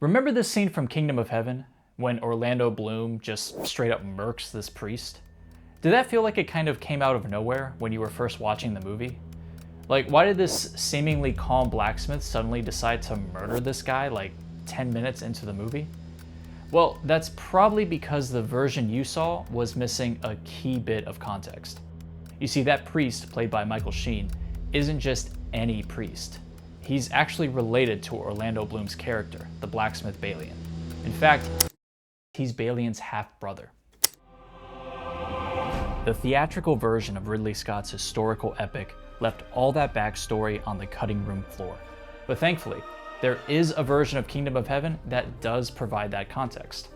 Remember this scene from Kingdom of Heaven when Orlando Bloom just straight up murks this priest? Did that feel like it kind of came out of nowhere when you were first watching the movie? Like, why did this seemingly calm blacksmith suddenly decide to murder this guy like 10 minutes into the movie? Well, that's probably because the version you saw was missing a key bit of context. You see, that priest, played by Michael Sheen, isn't just any priest. He's actually related to Orlando Bloom's character, the blacksmith Balian. In fact, he's Balian's half-brother. The theatrical version of Ridley Scott's historical epic left all that backstory on the cutting room floor. But thankfully, there is a version of Kingdom of Heaven that does provide that context,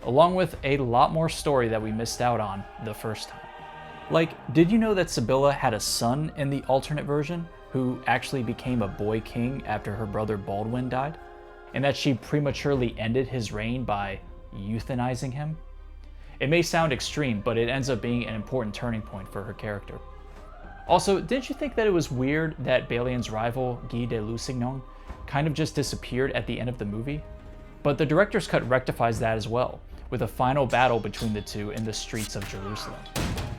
along with a lot more story that we missed out on the first time. Like, did you know that Sibylla had a son in the alternate version who actually became a boy king after her brother Baldwin died? And that she prematurely ended his reign by euthanizing him? It may sound extreme, but it ends up being an important turning point for her character. Also, didn't you think that it was weird that Balian's rival, Guy de Lusignan, kind of just disappeared at the end of the movie? But the director's cut rectifies that as well, with a final battle between the two in the streets of Jerusalem.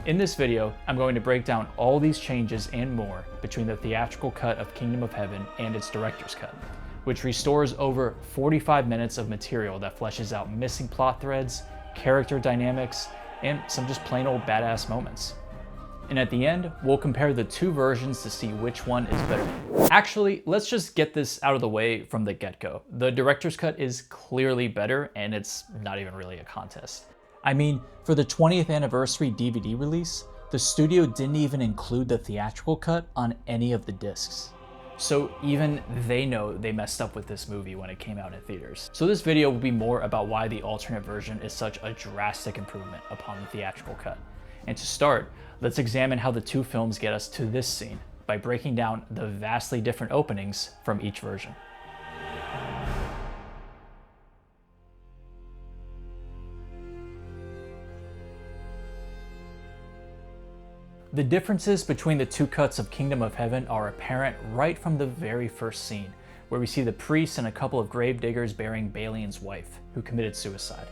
In this video, I'm going to break down all these changes and more between the theatrical cut of Kingdom of Heaven and its director's cut, which restores over 45 minutes of material that fleshes out missing plot threads, character dynamics, and some just plain old badass moments. And at the end, we'll compare the two versions to see which one is better. Actually, let's just get this out of the way from the get-go. The director's cut is clearly better, and it's not even really a contest. I mean, for the 20th anniversary DVD release, the studio didn't even include the theatrical cut on any of the discs. So even they know they messed up with this movie when it came out in theaters. So this video will be more about why the alternate version is such a drastic improvement upon the theatrical cut. And to start, let's examine how the two films get us to this scene by breaking down the vastly different openings from each version. The differences between the two cuts of Kingdom of Heaven are apparent right from the very first scene, where we see the priest and a couple of gravediggers burying Balian's wife, who committed suicide.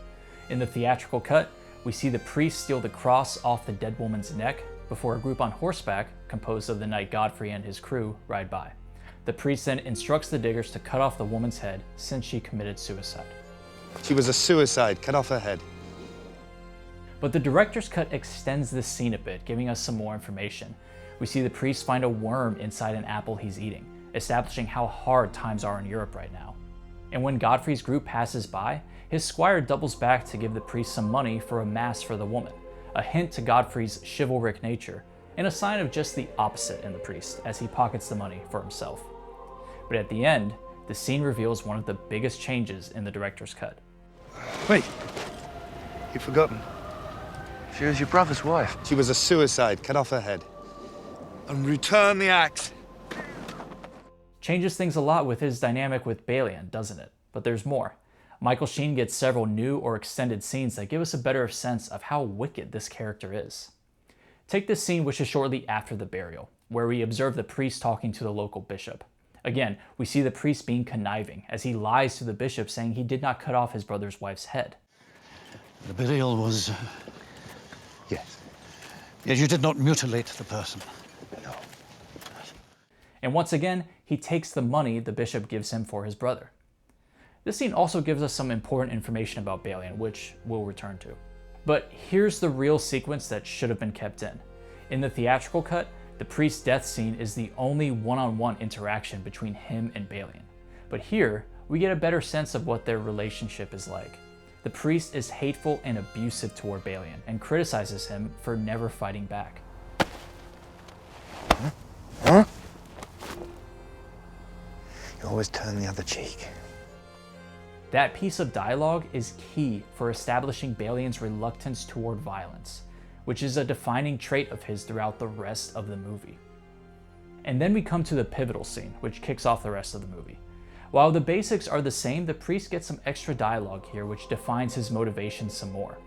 In the theatrical cut, we see the priest steal the cross off the dead woman's neck before a group on horseback, composed of the knight Godfrey and his crew, ride by. The priest then instructs the diggers to cut off the woman's head since she committed suicide. She was a suicide, cut off her head. But the director's cut extends this scene a bit, giving us some more information. We see the priest find a worm inside an apple he's eating, establishing how hard times are in Europe right now. And when Godfrey's group passes by, his squire doubles back to give the priest some money for a mass for the woman, a hint to Godfrey's chivalric nature, and a sign of just the opposite in the priest as he pockets the money for himself. But at the end, the scene reveals one of the biggest changes in the director's cut. Wait, you've forgotten. She was your brother's wife. She was a suicide, cut off her head. And return the axe. Changes things a lot with his dynamic with Balian, doesn't it? But there's more. Michael Sheen gets several new or extended scenes that give us a better sense of how wicked this character is. Take this scene, which is shortly after the burial, where we observe the priest talking to the local bishop. Again, we see the priest being conniving as he lies to the bishop, saying he did not cut off his brother's wife's head. The burial was... Yes. Yet you did not mutilate the person. No. And once again, he takes the money the bishop gives him for his brother. This scene also gives us some important information about Balian, which we'll return to. But here's the real sequence that should have been kept in. In the theatrical cut, the priest's death scene is the only one-on-one interaction between him and Balian. But here, we get a better sense of what their relationship is like. The priest is hateful and abusive toward Balian and criticizes him for never fighting back. Huh? You always turn the other cheek. That piece of dialogue is key for establishing Balian's reluctance toward violence, which is a defining trait of his throughout the rest of the movie. And then we come to the pivotal scene, which kicks off the rest of the movie. While the basics are the same, the priest gets some extra dialogue here which defines his motivations some more.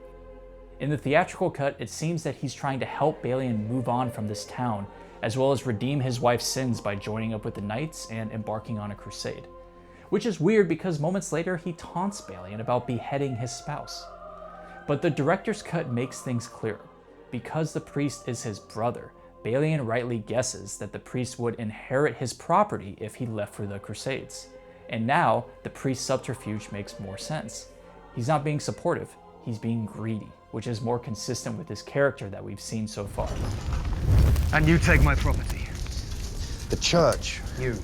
In the theatrical cut, it seems that he's trying to help Balian move on from this town, as well as redeem his wife's sins by joining up with the knights and embarking on a crusade. which is weird because moments later he taunts Balian about beheading his spouse. But the director's cut makes things clearer. Because the priest is his brother, Balian rightly guesses that the priest would inherit his property if he left for the Crusades. And now, the priest's subterfuge makes more sense. He's not being supportive, he's being greedy, which is more consistent with his character that we've seen so far. And you take my property. The church. You.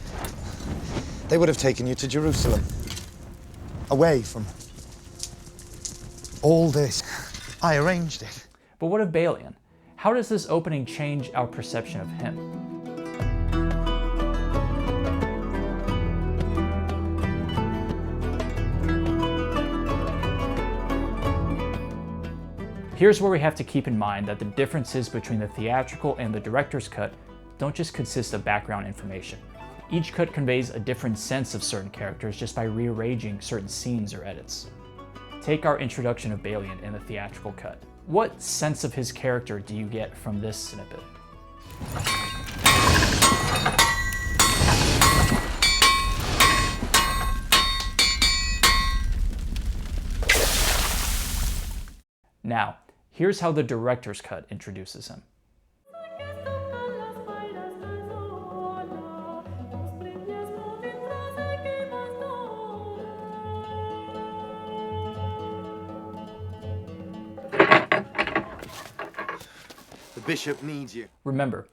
They would have taken you to Jerusalem. Away from all this. I arranged it. But what of Balian? How does this opening change our perception of him? Here's where we have to keep in mind that the differences between the theatrical and the director's cut don't just consist of background information. Each cut conveys a different sense of certain characters just by rearranging certain scenes or edits. Take our introduction of Balian in the theatrical cut. What sense of his character do you get from this snippet? Now, here's how the director's cut introduces him. The bishop needs you. Remember,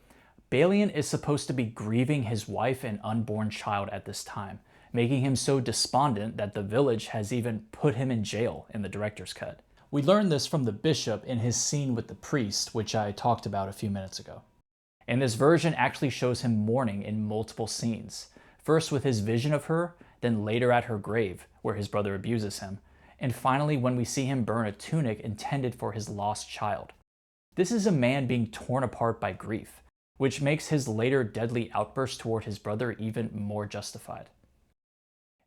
Balian is supposed to be grieving his wife and unborn child at this time, making him so despondent that the village has even put him in jail in the director's cut. We learned this from the bishop in his scene with the priest, which I talked about a few minutes ago. And this version actually shows him mourning in multiple scenes. First with his vision of her, then later at her grave, where his brother abuses him, and finally when we see him burn a tunic intended for his lost child. This is a man being torn apart by grief, which makes his later deadly outburst toward his brother even more justified.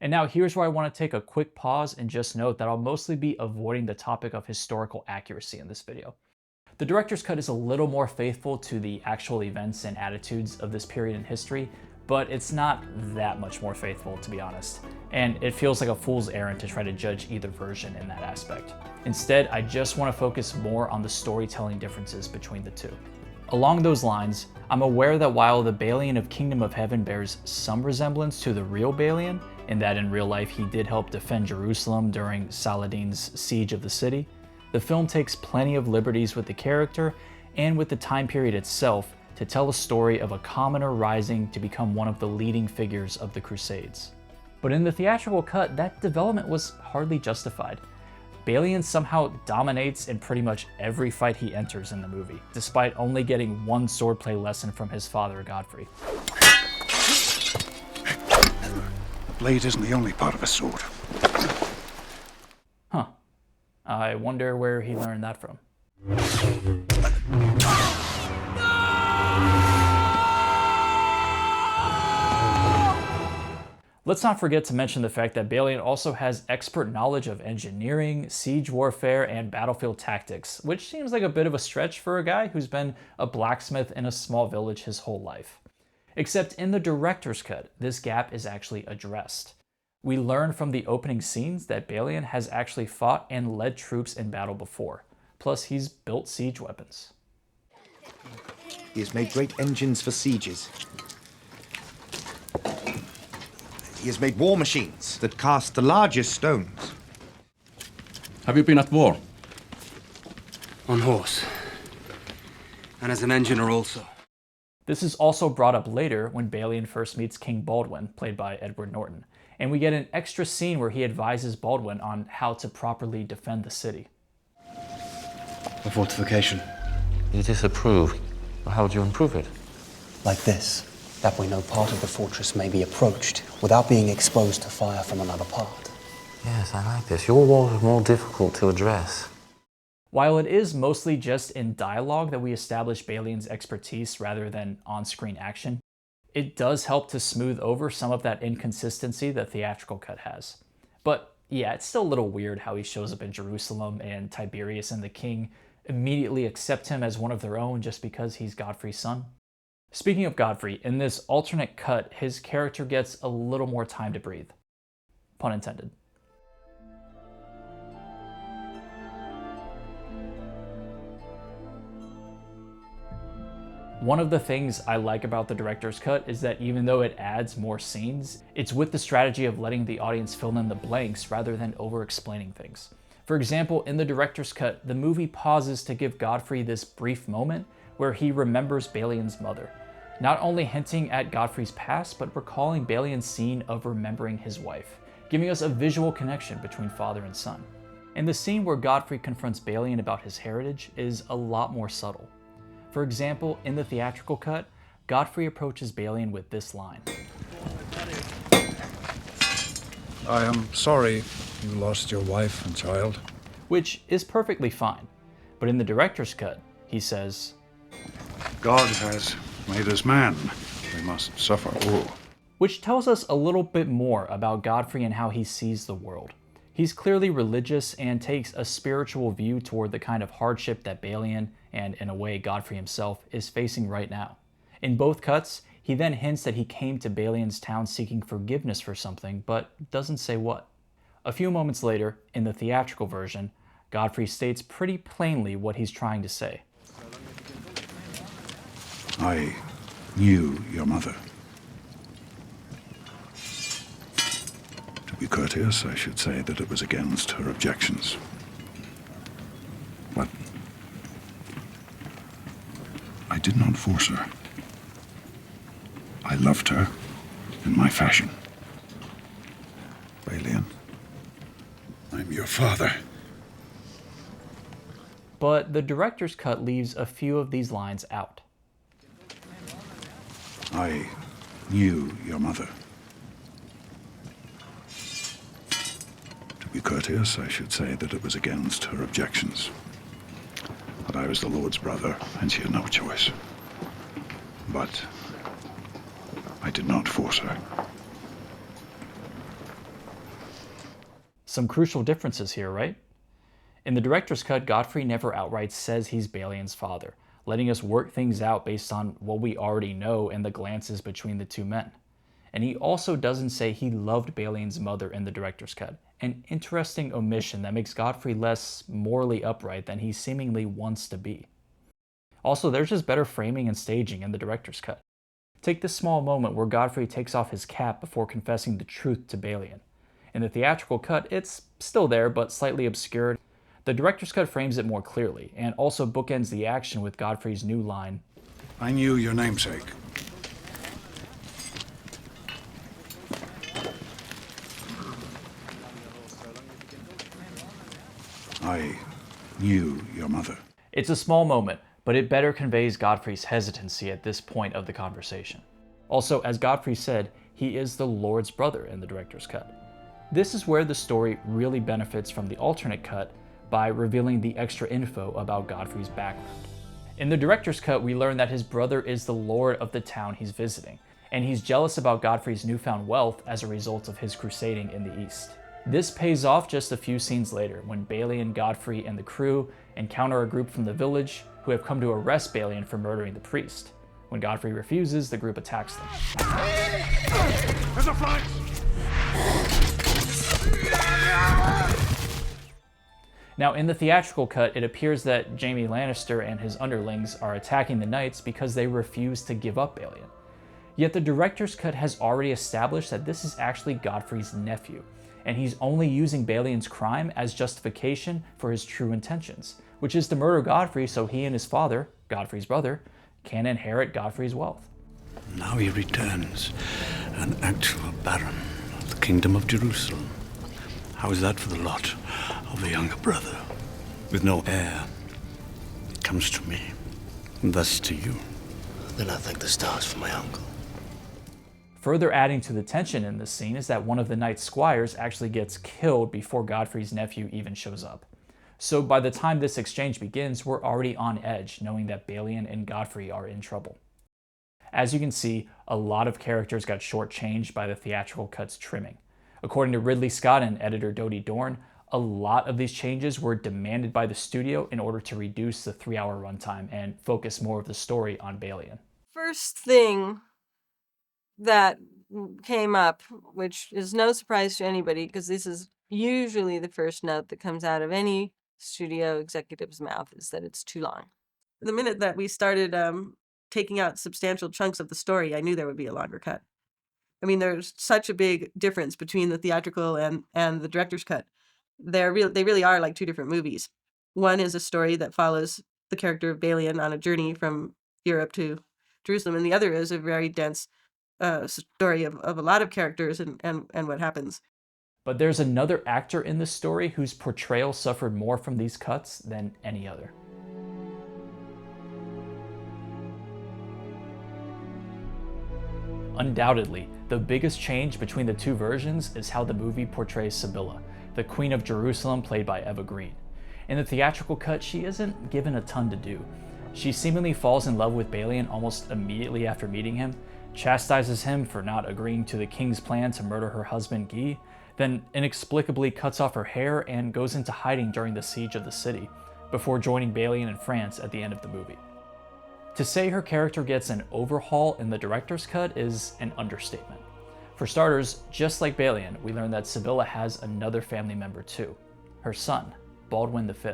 And now here's where I want to take a quick pause and just note that I'll mostly be avoiding the topic of historical accuracy in this video. The director's cut is a little more faithful to the actual events and attitudes of this period in history, but it's not that much more faithful, to be honest. And it feels like a fool's errand to try to judge either version in that aspect. Instead, I just want to focus more on the storytelling differences between the two. Along those lines, I'm aware that while the Balian of Kingdom of Heaven bears some resemblance to the real Balian, in that in real life he did help defend Jerusalem during Saladin's siege of the city, the film takes plenty of liberties with the character and with the time period itself to tell a story of a commoner rising to become one of the leading figures of the Crusades. But in the theatrical cut, that development was hardly justified. Balian somehow dominates in pretty much every fight he enters in the movie, despite only getting one swordplay lesson from his father, Godfrey. The blade isn't the only part of a sword. Huh. I wonder where he learned that from. Let's not forget to mention the fact that Balian also has expert knowledge of engineering, siege warfare, and battlefield tactics, which seems like a bit of a stretch for a guy who's been a blacksmith in a small village his whole life. Except in the director's cut, this gap is actually addressed. We learn from the opening scenes that Balian has actually fought and led troops in battle before. Plus, he's built siege weapons. He has made great engines for sieges. He has made war machines that cast the largest stones. Have you been at war? On horse. And as an engineer also. This is also brought up later when Balian first meets King Baldwin, played by Edward Norton, and we get an extra scene where he advises Baldwin on how to properly defend the city. A fortification. You disapprove. How do you improve it? Like this, that we know part of the fortress may be approached without being exposed to fire from another part. Yes, I like this. Your walls are more difficult to address. While it is mostly just in dialogue that we establish Balian's expertise rather than on-screen action, it does help to smooth over some of that inconsistency the theatrical cut has. But yeah, it's still a little weird how he shows up in Jerusalem and Tiberius and the king immediately accept him as one of their own just because he's Godfrey's son. Speaking of Godfrey, in this alternate cut, his character gets a little more time to breathe. pun intended. One of the things I like about the director's cut is that even though it adds more scenes, it's with the strategy of letting the audience fill in the blanks rather than over-explaining things. For example, in the director's cut, the movie pauses to give Godfrey this brief moment where he remembers Balian's mother, not only hinting at Godfrey's past, but recalling Balian's scene of remembering his wife, giving us a visual connection between father and son. And the scene where Godfrey confronts Balian about his heritage is a lot more subtle. For example, in the theatrical cut, Godfrey approaches Balian with this line. I am sorry you lost your wife and child. Which is perfectly fine. But in the director's cut, he says, God has made us man. We must suffer all. Which tells us a little bit more about Godfrey and how he sees the world. He's clearly religious and takes a spiritual view toward the kind of hardship that Balian, and in a way Godfrey himself, is facing right now. In both cuts, he then hints that he came to Balian's town seeking forgiveness for something, but doesn't say what. A few moments later, in the theatrical version, Godfrey states pretty plainly what he's trying to say. I knew your mother. To be courteous, I should say that it was against her objections. But I did not force her. I loved her in my fashion. Balian, I'm your father. But the director's cut leaves a few of these lines out. I knew your mother. To be courteous, I should say that it was against her objections. But I was the Lord's brother, and she had no choice. But I did not force her. Some crucial differences here, right? In the director's cut, Godfrey never outright says he's Balian's father, letting us work things out based on what we already know and the glances between the two men. And he also doesn't say he loved Balian's mother in the director's cut, an interesting omission that makes Godfrey less morally upright than he seemingly wants to be. Also, there's just better framing and staging in the director's cut. Take this small moment where Godfrey takes off his cap before confessing the truth to Balian. In the theatrical cut, it's still there, but slightly obscured. The director's cut frames it more clearly, and also bookends the action with Godfrey's new line, I knew your namesake. I knew your mother. It's a small moment, but it better conveys Godfrey's hesitancy at this point of the conversation. Also, as Godfrey said, he is the Lord's brother in the director's cut. This is where the story really benefits from the alternate cut by revealing the extra info about Godfrey's background. In the director's cut, we learn that his brother is the lord of the town he's visiting, and he's jealous about Godfrey's newfound wealth as a result of his crusading in the east. This pays off just a few scenes later when Balian, Godfrey, and the crew encounter a group from the village who have come to arrest Balian for murdering the priest. When Godfrey refuses, the group attacks them. There's a flank! Now, in the theatrical cut, it appears that Jaime Lannister and his underlings are attacking the knights because they refuse to give up Balian. Yet the director's cut has already established that this is actually Godfrey's nephew, and he's only using Balian's crime as justification for his true intentions, which is to murder Godfrey so he and his father, Godfrey's brother, can inherit Godfrey's wealth. Now he returns, an actual baron of the Kingdom of Jerusalem. How is that for the lot of a younger brother? With no heir, it comes to me, and thus to you. Then I thank the stars for my uncle. Further adding to the tension in this scene is that one of the knight's squires actually gets killed before Godfrey's nephew even shows up. So by the time this exchange begins, we're already on edge, knowing that Balian and Godfrey are in trouble. As you can see, a lot of characters got shortchanged by the theatrical cut's trimming. According to Ridley Scott and editor Dodie Dorn, a lot of these changes were demanded by the studio in order to reduce the 3-hour runtime and focus more of the story on Balian. First thing that came up, which is no surprise to anybody because this is usually the first note that comes out of any studio executive's mouth, is that it's too long. The minute that we started taking out substantial chunks of the story, I knew there would be a longer cut. I mean, there's such a big difference between the theatrical and the director's cut. They really are like two different movies. One is a story that follows the character of Balian on a journey from Europe to Jerusalem, and the other is a very dense story of a lot of characters and what happens. But there's another actor in this story whose portrayal suffered more from these cuts than any other. Undoubtedly, the biggest change between the two versions is how the movie portrays Sibylla, the Queen of Jerusalem played by Eva Green. In the theatrical cut, she isn't given a ton to do. She seemingly falls in love with Balian almost immediately after meeting him, chastises him for not agreeing to the king's plan to murder her husband Guy, then inexplicably cuts off her hair and goes into hiding during the siege of the city, before joining Balian in France at the end of the movie. To say her character gets an overhaul in the director's cut is an understatement. For starters, just like Balian, we learn that Sibylla has another family member too, her son, Baldwin V.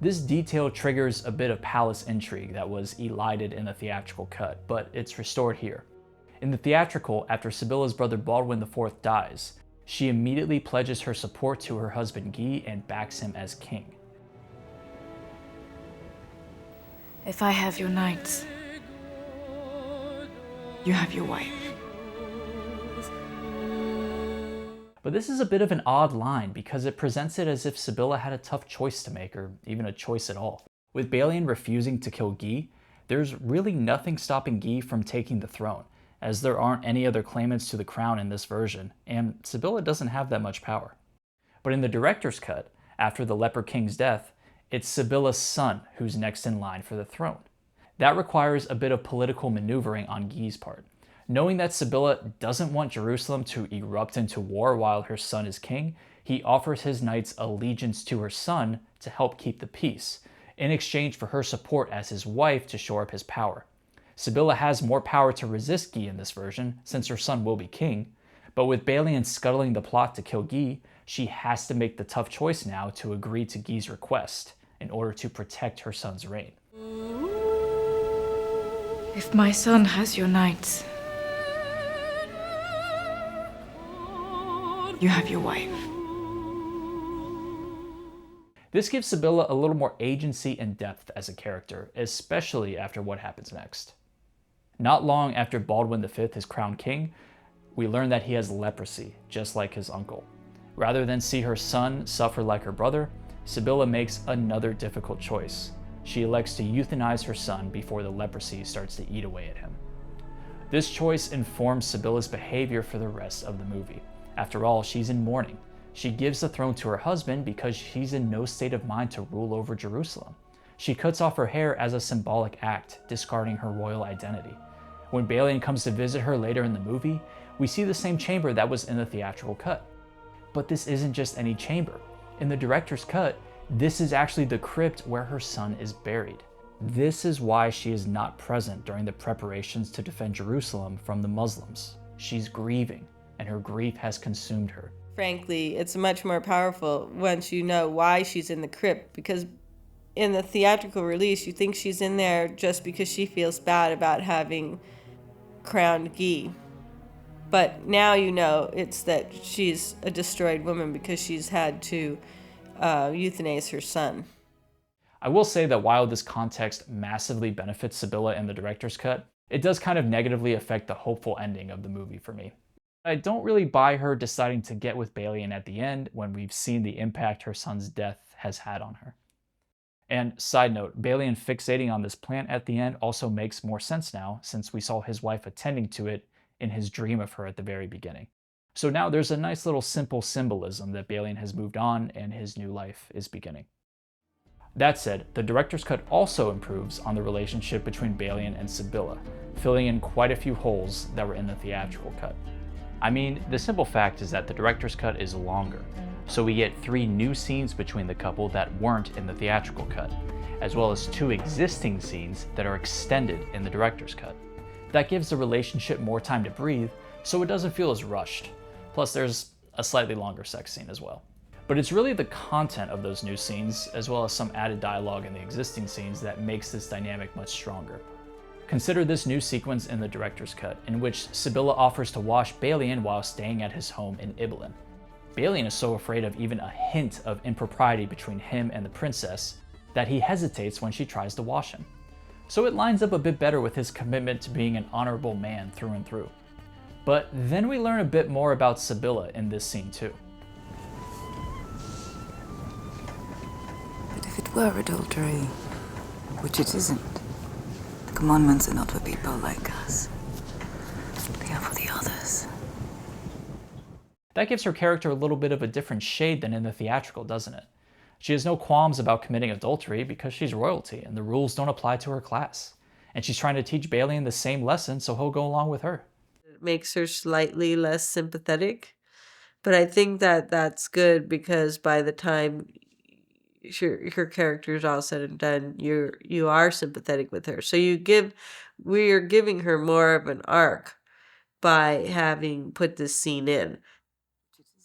This detail triggers a bit of palace intrigue that was elided in the theatrical cut, but it's restored here. In the theatrical, after Sibylla's brother Baldwin IV dies, she immediately pledges her support to her husband Guy and backs him as king. If I have your knights, you have your wife. But this is a bit of an odd line because it presents it as if Sibylla had a tough choice to make, or even a choice at all. With Balian refusing to kill Guy, there's really nothing stopping Guy from taking the throne, as there aren't any other claimants to the crown in this version, and Sibylla doesn't have that much power. But in the director's cut, after the leper king's death, it's Sibylla's son who's next in line for the throne. That requires a bit of political maneuvering on Guy's part. Knowing that Sibylla doesn't want Jerusalem to erupt into war while her son is king, he offers his knights allegiance to her son to help keep the peace, in exchange for her support as his wife to shore up his power. Sibylla has more power to resist Guy in this version, since her son will be king, but with Balian scuttling the plot to kill Guy, she has to make the tough choice now to agree to Guy's request in order to protect her son's reign. If my son has your knights, you have your wife. This gives Sibylla a little more agency and depth as a character, especially after what happens next. Not long after Baldwin V is crowned king, we learn that he has leprosy, just like his uncle. Rather than see her son suffer like her brother, Sibylla makes another difficult choice. She elects to euthanize her son before the leprosy starts to eat away at him. This choice informs Sibylla's behavior for the rest of the movie. After all, she's in mourning. She gives the throne to her husband because she's in no state of mind to rule over Jerusalem. She cuts off her hair as a symbolic act, discarding her royal identity. When Balian comes to visit her later in the movie, we see the same chamber that was in the theatrical cut. But this isn't just any chamber. In the director's cut, this is actually the crypt where her son is buried. This is why she is not present during the preparations to defend Jerusalem from the Muslims. She's grieving, and her grief has consumed her. Frankly, it's much more powerful once you know why she's in the crypt, because in the theatrical release, you think she's in there just because she feels bad about having crowned Guy. But now you know it's that she's a destroyed woman because she's had to euthanize her son. I will say that while this context massively benefits Sibylla in the director's cut, it does kind of negatively affect the hopeful ending of the movie for me. I don't really buy her deciding to get with Balian at the end when we've seen the impact her son's death has had on her. And side note, Balian fixating on this plant at the end also makes more sense now, since we saw his wife attending to it in his dream of her at the very beginning. So now there's a nice little simple symbolism that Balian has moved on and his new life is beginning. That said, the director's cut also improves on the relationship between Balian and Sibylla, filling in quite a few holes that were in the theatrical cut. I mean, the simple fact is that the director's cut is longer, so we get 3 new scenes between the couple that weren't in the theatrical cut, as well as 2 existing scenes that are extended in the director's cut. That gives the relationship more time to breathe, so it doesn't feel as rushed. Plus there's a slightly longer sex scene as well. But it's really the content of those new scenes, as well as some added dialogue in the existing scenes, that makes this dynamic much stronger. Consider this new sequence in the director's cut, in which Sibylla offers to wash Balian while staying at his home in Ibelin. Balian is so afraid of even a hint of impropriety between him and the princess that he hesitates when she tries to wash him. So it lines up a bit better with his commitment to being an honorable man through and through. But then we learn a bit more about Sibylla in this scene too. But if it were adultery, which it isn't, the commandments are not for people like us. They are for the others. That gives her character a little bit of a different shade than in the theatrical, doesn't it? She has no qualms about committing adultery because she's royalty and the rules don't apply to her class. And she's trying to teach Balian the same lesson, so he'll go along with her. It makes her slightly less sympathetic, but I think that that's good because by the time her character is all said and done, you are sympathetic with her. So we are giving her more of an arc by having put this scene in.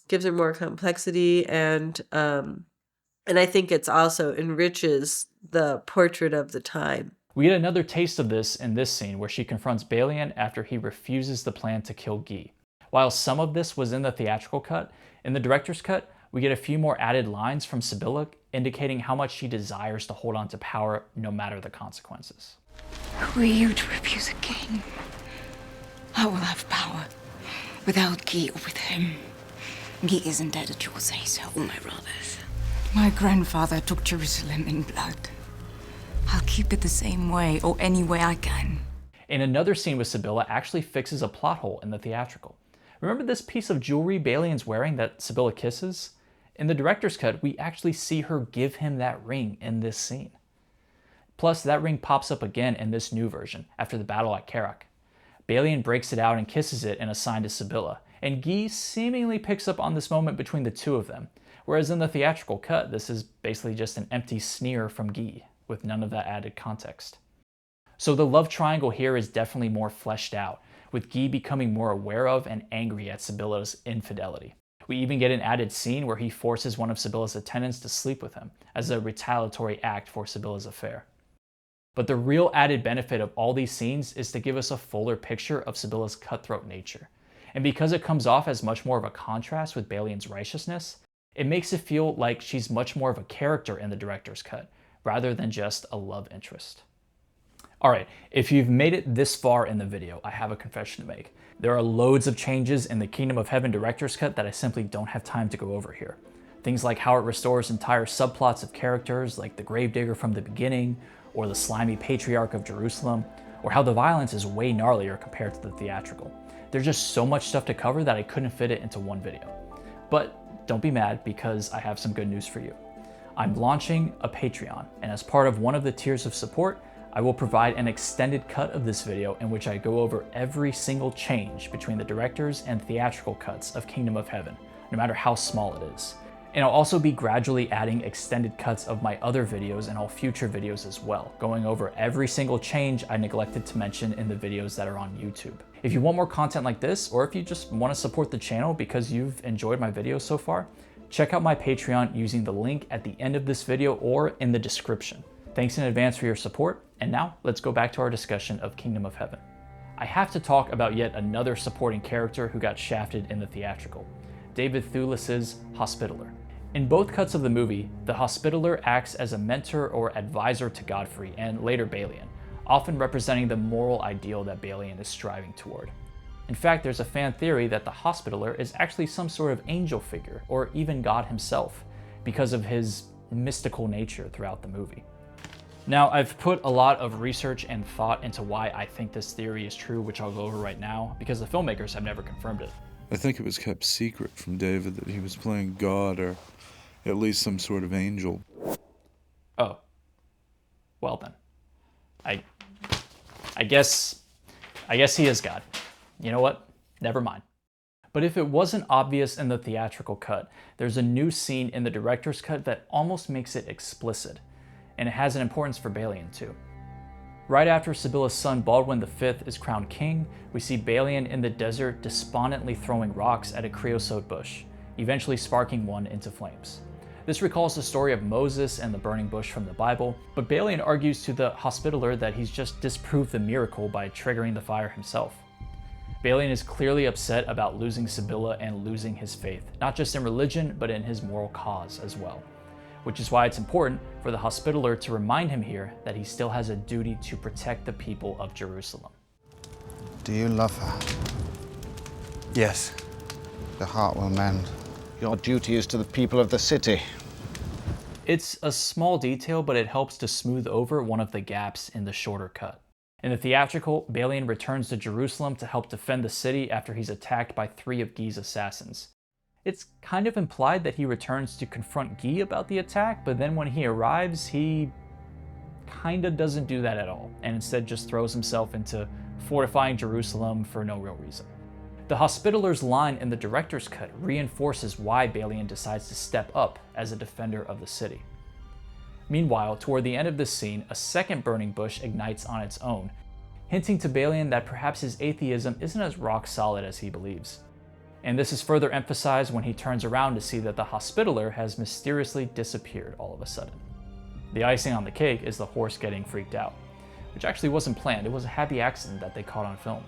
Gives her more complexity, and I think it's also enriches the portrait of the time. We get another taste of this in this scene where she confronts Balian after he refuses the plan to kill Guy. While some of this was in the theatrical cut, in the director's cut, we get a few more added lines from Sibylla indicating how much she desires to hold on to power no matter the consequences. Who are you to refuse a king? I will have power, without Guy or with him. Guy isn't dead at your say-so, my brothers. My grandfather took Jerusalem in blood. I'll keep it the same way, or any way I can. In another scene with Sibylla actually fixes a plot hole in the theatrical. Remember this piece of jewelry Balian's wearing that Sibylla kisses? In the director's cut, we actually see her give him that ring in this scene. Plus, that ring pops up again in this new version, after the battle at Carrack. Balian breaks it out and kisses it in a sign to Sibylla, and Guy seemingly picks up on this moment between the two of them, whereas in the theatrical cut, this is basically just an empty sneer from Guy, with none of that added context. So the love triangle here is definitely more fleshed out, with Guy becoming more aware of and angry at Sibylla's infidelity. We even get an added scene where he forces one of Sibylla's attendants to sleep with him, as a retaliatory act for Sibylla's affair. But the real added benefit of all these scenes is to give us a fuller picture of Sibylla's cutthroat nature. And because it comes off as much more of a contrast with Balian's righteousness, it makes it feel like she's much more of a character in the director's cut, rather than just a love interest. Alright, if you've made it this far in the video, I have a confession to make. There are loads of changes in the Kingdom of Heaven director's cut that I simply don't have time to go over here. Things like how it restores entire subplots of characters like the gravedigger from the beginning, or the slimy patriarch of Jerusalem, or how the violence is way gnarlier compared to the theatrical. There's just so much stuff to cover that I couldn't fit it into one video. But don't be mad, because I have some good news for you. I'm launching a Patreon, and as part of one of the tiers of support, I will provide an extended cut of this video in which I go over every single change between the director's and theatrical cuts of Kingdom of Heaven, no matter how small it is. And I'll also be gradually adding extended cuts of my other videos and all future videos as well, going over every single change I neglected to mention in the videos that are on YouTube. If you want more content like this, or if you just want to support the channel because you've enjoyed my videos so far, check out my Patreon using the link at the end of this video or in the description. Thanks in advance for your support, and now let's go back to our discussion of Kingdom of Heaven. I have to talk about yet another supporting character who got shafted in the theatrical, David Thewlis's Hospitaler. In both cuts of the movie, the Hospitaler acts as a mentor or advisor to Godfrey and later Balian, often representing the moral ideal that Balian is striving toward. In fact, there's a fan theory that the Hospitaler is actually some sort of angel figure, or even God himself, because of his mystical nature throughout the movie. Now, I've put a lot of research and thought into why I think this theory is true, which I'll go over right now, because the filmmakers have never confirmed it. I think it was kept secret from David that he was playing God, or at least some sort of angel. Oh. Well then. I guess he is God. You know what? Never mind. But if it wasn't obvious in the theatrical cut, there's a new scene in the director's cut that almost makes it explicit, and it has an importance for Balian too. Right after Sibylla's son Baldwin V is crowned king, we see Balian in the desert despondently throwing rocks at a creosote bush, eventually sparking one into flames. This recalls the story of Moses and the burning bush from the Bible, but Balian argues to the Hospitaler that he's just disproved the miracle by triggering the fire himself. Balian is clearly upset about losing Sibylla and losing his faith, not just in religion, but in his moral cause as well. Which is why it's important for the Hospitaler to remind him here that he still has a duty to protect the people of Jerusalem. Do you love her? Yes. The heart will mend. Your duty is to the people of the city. It's a small detail, but it helps to smooth over one of the gaps in the shorter cut. In the theatrical, Balian returns to Jerusalem to help defend the city after he's attacked by 3 of Guy's assassins. It's kind of implied that he returns to confront Guy about the attack, but then when he arrives, he kinda doesn't do that at all, and instead just throws himself into fortifying Jerusalem for no real reason. The Hospitaler's line in the director's cut reinforces why Balian decides to step up as a defender of the city. Meanwhile, toward the end of this scene, a second burning bush ignites on its own, hinting to Balian that perhaps his atheism isn't as rock solid as he believes. And this is further emphasized when he turns around to see that the Hospitaler has mysteriously disappeared all of a sudden. The icing on the cake is the horse getting freaked out, which actually wasn't planned. It was a happy accident that they caught on film.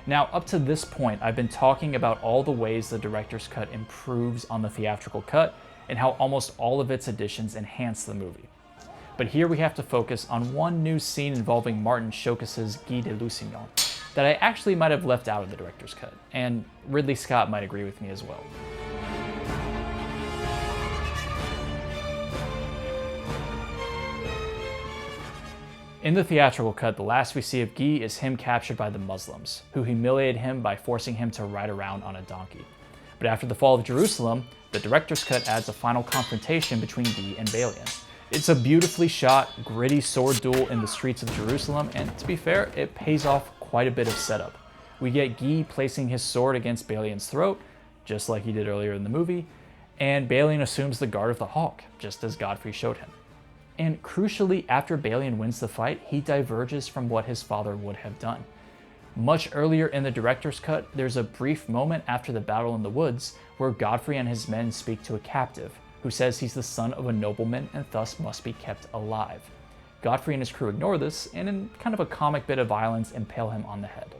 Now, up to this point, I've been talking about all the ways the director's cut improves on the theatrical cut and how almost all of its additions enhance the movie. But here we have to focus on one new scene involving Martin Shokas's Guy de Lusignan that I actually might have left out of the director's cut, and Ridley Scott might agree with me as well. In the theatrical cut, the last we see of Guy is him captured by the Muslims, who humiliated him by forcing him to ride around on a donkey. But after the fall of Jerusalem, the director's cut adds a final confrontation between Guy and Balian. It's a beautifully shot, gritty sword duel in the streets of Jerusalem, and to be fair, it pays off quite a bit of setup. We get Guy placing his sword against Balian's throat, just like he did earlier in the movie, and Balian assumes the guard of the hawk, just as Godfrey showed him. And crucially, after Balian wins the fight, he diverges from what his father would have done. Much earlier in the director's cut, there's a brief moment after the battle in the woods where Godfrey and his men speak to a captive, who says he's the son of a nobleman and thus must be kept alive. Godfrey and his crew ignore this, and in kind of a comic bit of violence, impale him on the head.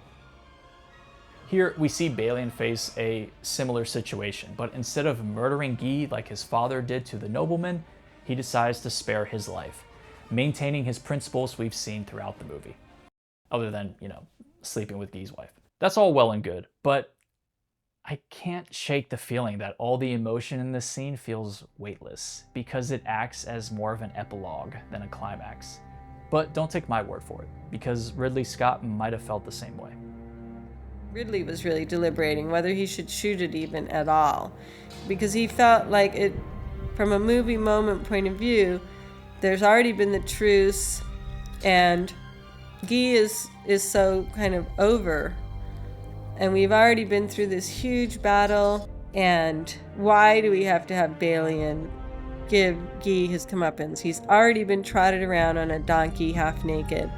Here, we see Balian face a similar situation, but instead of murdering Guy like his father did to the nobleman, he decides to spare his life, maintaining his principles we've seen throughout the movie. Other than, sleeping with Guy's wife. That's all well and good, but I can't shake the feeling that all the emotion in this scene feels weightless, because it acts as more of an epilogue than a climax. But don't take my word for it, because Ridley Scott might have felt the same way. Ridley was really deliberating whether he should shoot it even at all, because he felt like it, from a movie moment point of view, there's already been the truce, and Guy is so kind of over, and we've already been through this huge battle, and why do we have to have Balian give Guy his comeuppance? He's already been trotted around on a donkey half naked.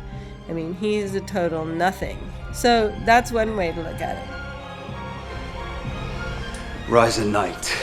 I mean, he's a total nothing. So that's one way to look at it. Rise at night.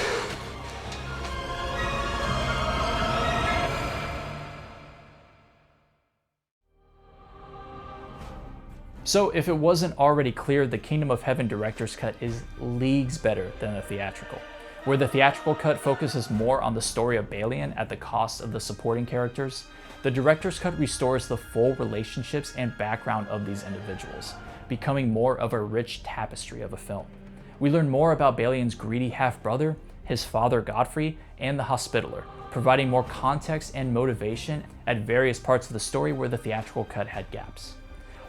So if it wasn't already clear, the Kingdom of Heaven director's cut is leagues better than the theatrical, where the theatrical cut focuses more on the story of Balian at the cost of the supporting characters. The director's cut restores the full relationships and background of these individuals, becoming more of a rich tapestry of a film. We learn more about Balian's greedy half-brother, his father Godfrey, and the Hospitaler, providing more context and motivation at various parts of the story where the theatrical cut had gaps.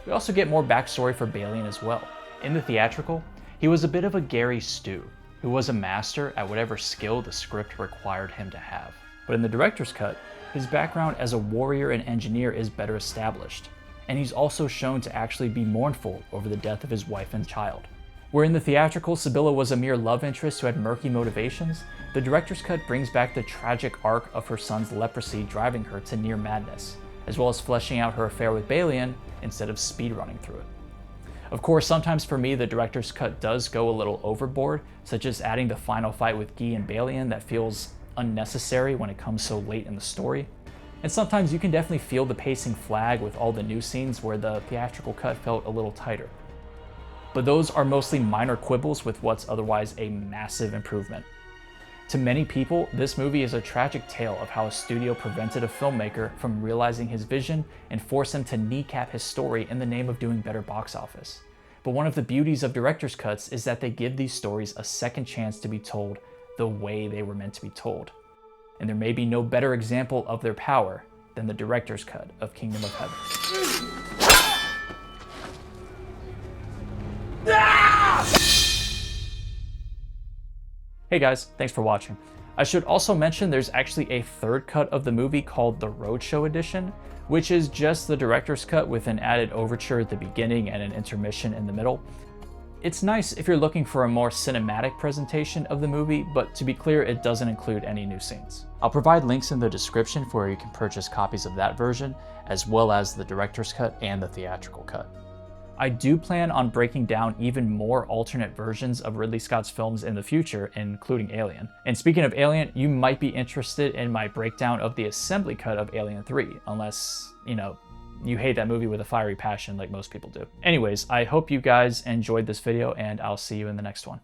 We also get more backstory for Balian as well. In the theatrical, he was a bit of a Gary Stu, who was a master at whatever skill the script required him to have. But in the director's cut, his background as a warrior and engineer is better established, and he's also shown to actually be mournful over the death of his wife and child. Where in the theatrical, Sibylla was a mere love interest who had murky motivations, the director's cut brings back the tragic arc of her son's leprosy driving her to near madness, as well as fleshing out her affair with Balian instead of speedrunning through it. Of course, sometimes for me, the director's cut does go a little overboard, such as adding the final fight with Guy and Balian that feels unnecessary when it comes so late in the story. And sometimes you can definitely feel the pacing flag with all the new scenes where the theatrical cut felt a little tighter. But those are mostly minor quibbles with what's otherwise a massive improvement. To many people, this movie is a tragic tale of how a studio prevented a filmmaker from realizing his vision and forced him to kneecap his story in the name of doing better box office. But one of the beauties of director's cuts is that they give these stories a second chance to be told the way they were meant to be told. And there may be no better example of their power than the director's cut of Kingdom of Heaven. Hey guys, thanks for watching. I should also mention there's actually a third cut of the movie called the Roadshow Edition, which is just the director's cut with an added overture at the beginning and an intermission in the middle. It's nice if you're looking for a more cinematic presentation of the movie, but to be clear, it doesn't include any new scenes. I'll provide links in the description for where you can purchase copies of that version, as well as the director's cut and the theatrical cut. I do plan on breaking down even more alternate versions of Ridley Scott's films in the future, including Alien. And speaking of Alien, you might be interested in my breakdown of the assembly cut of Alien 3, unless, you hate that movie with a fiery passion like most people do. Anyways, I hope you guys enjoyed this video, and I'll see you in the next one.